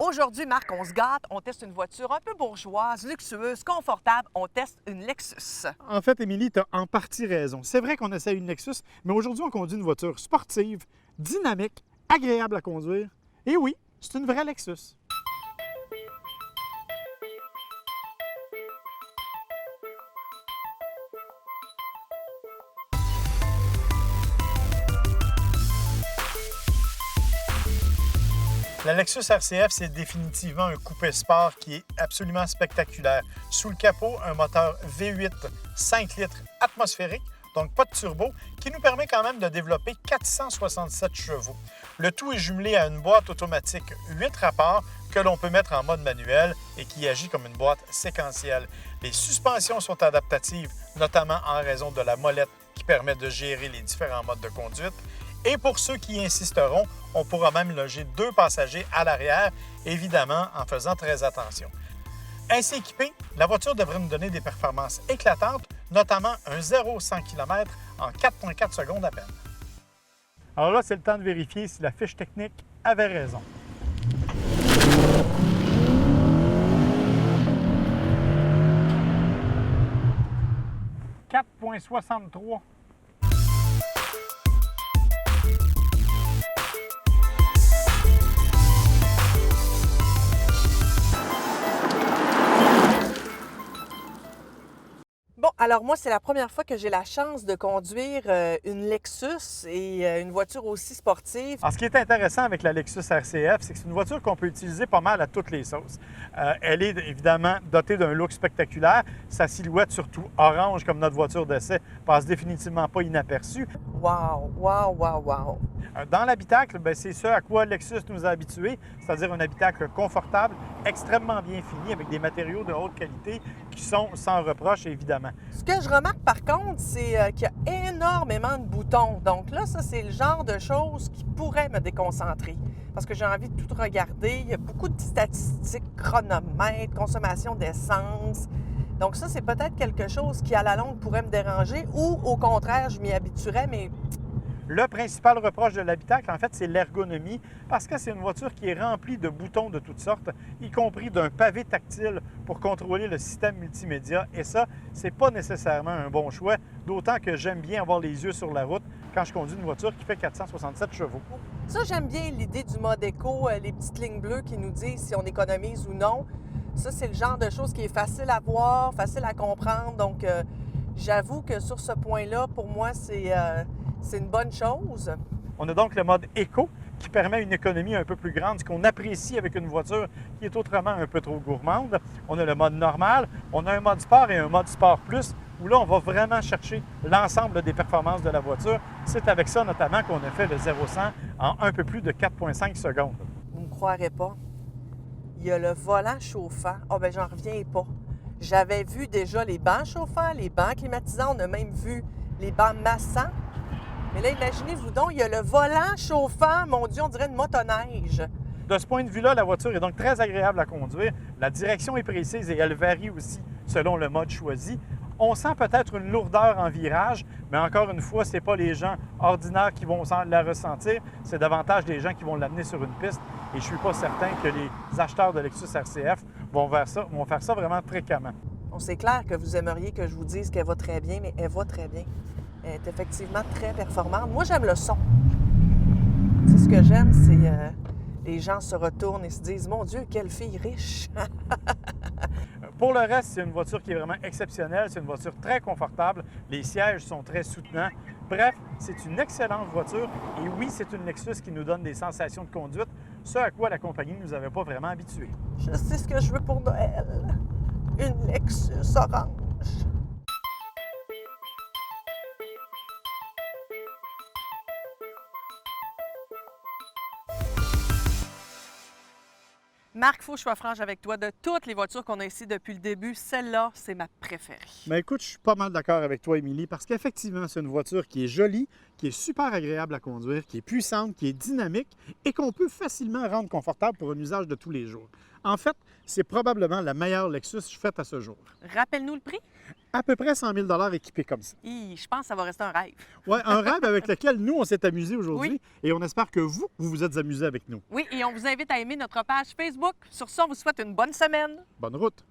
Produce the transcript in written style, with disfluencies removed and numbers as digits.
Aujourd'hui, Marc, on se gâte, on teste une voiture un peu bourgeoise, luxueuse, confortable. On teste une Lexus. En fait, Émilie, tu as en partie raison. C'est vrai qu'on essaie une Lexus, mais aujourd'hui, on conduit une voiture sportive, dynamique, agréable à conduire. Et oui, c'est une vraie Lexus. La Lexus RCF, c'est définitivement un coupé sport qui est absolument spectaculaire. Sous le capot, un moteur V8 5 litres atmosphérique, donc pas de turbo, qui nous permet quand même de développer 467 chevaux. Le tout est jumelé à une boîte automatique 8 rapports que l'on peut mettre en mode manuel et qui agit comme une boîte séquentielle. Les suspensions sont adaptatives, notamment en raison de la molette qui permet de gérer les différents modes de conduite. Et pour ceux qui insisteront, on pourra même loger 2 passagers à l'arrière, évidemment en faisant très attention. Ainsi équipée, la voiture devrait nous donner des performances éclatantes, notamment un 0-100 km en 4,4 secondes à peine. Alors là, c'est le temps de vérifier si la fiche technique avait raison. « 4,63 ». Bon, alors moi, c'est la première fois que j'ai la chance de conduire une Lexus et une voiture aussi sportive. Alors, ce qui est intéressant avec la Lexus RCF, c'est que c'est une voiture qu'on peut utiliser pas mal à toutes les sauces. Elle est évidemment dotée d'un look spectaculaire. Sa silhouette, surtout orange comme notre voiture d'essai, passe définitivement pas inaperçue. Wow, wow, wow, wow. Dans l'habitacle, c'est ce à quoi Lexus nous a habitués, c'est-à-dire un habitacle confortable, extrêmement bien fini, avec des matériaux de haute qualité qui sont sans reproche, évidemment. Ce que je remarque par contre, c'est qu'il y a énormément de boutons. Donc là, ça, c'est le genre de choses qui pourrait me déconcentrer parce que j'ai envie de tout regarder. Il y a beaucoup de statistiques, chronomètres, consommation d'essence. Donc ça, c'est peut-être quelque chose qui, à la longue, pourrait me déranger ou, au contraire, je m'y habituerais, mais... Le principal reproche de l'habitacle, en fait, c'est l'ergonomie, parce que c'est une voiture qui est remplie de boutons de toutes sortes, y compris d'un pavé tactile pour contrôler le système multimédia. Et ça, c'est pas nécessairement un bon choix, d'autant que j'aime bien avoir les yeux sur la route quand je conduis une voiture qui fait 467 chevaux. Ça, j'aime bien l'idée du mode éco, les petites lignes bleues qui nous disent si on économise ou non. Ça, c'est le genre de choses qui est facile à voir, facile à comprendre. Donc, j'avoue que sur ce point-là, pour moi, c'est une bonne chose. On a donc le mode éco qui permet une économie un peu plus grande, ce qu'on apprécie avec une voiture qui est autrement un peu trop gourmande. On a le mode normal, on a un mode sport et un mode sport plus, où là, on va vraiment chercher l'ensemble des performances de la voiture. C'est avec ça notamment qu'on a fait le 0-100 en un peu plus de 4,5 secondes. Vous ne me croirez pas. Il y a le volant chauffant. Ah, ben j'en reviens pas. J'avais vu déjà les bancs chauffants, les bancs climatisants. On a même vu les bancs massants. Mais là, imaginez-vous donc, il y a le volant chauffant. Mon Dieu, on dirait une motoneige. De ce point de vue-là, la voiture est donc très agréable à conduire. La direction est précise et elle varie aussi selon le mode choisi. On sent peut-être une lourdeur en virage, mais encore une fois, ce n'est pas les gens ordinaires qui vont la ressentir, c'est davantage des gens qui vont l'amener sur une piste. Et je ne suis pas certain que les acheteurs de Lexus RCF vont faire ça vraiment fréquemment. Bon, c'est clair que vous aimeriez que je vous dise qu'elle va très bien, mais elle va très bien. Elle est effectivement très performante. Moi, j'aime le son. Tu sais, ce que j'aime, c'est les gens se retournent et se disent « Mon Dieu, quelle fille riche! » Pour le reste, c'est une voiture qui est vraiment exceptionnelle. C'est une voiture très confortable. Les sièges sont très soutenants. Bref, c'est une excellente voiture. Et oui, c'est une Lexus qui nous donne des sensations de conduite, ce à quoi la compagnie ne nous avait pas vraiment habitués. Je sais ce que je veux pour Noël. Une Lexus orange. Marc, il faut que je sois franche avec toi. De toutes les voitures qu'on a ici depuis le début, celle-là, c'est ma préférée. Mais écoute, je suis pas mal d'accord avec toi, Émilie, parce qu'effectivement, c'est une voiture qui est jolie, qui est super agréable à conduire, qui est puissante, qui est dynamique et qu'on peut facilement rendre confortable pour un usage de tous les jours. En fait, c'est probablement la meilleure Lexus faite à ce jour. Rappelle-nous le prix. À peu près 100 000 équipé comme ça. Je pense que ça va rester un rêve. Oui, un rêve avec lequel nous, on s'est amusés aujourd'hui. Oui. Et on espère que vous vous êtes amusés avec nous. Oui, et on vous invite à aimer notre page Facebook. Sur ça, on vous souhaite une bonne semaine. Bonne route!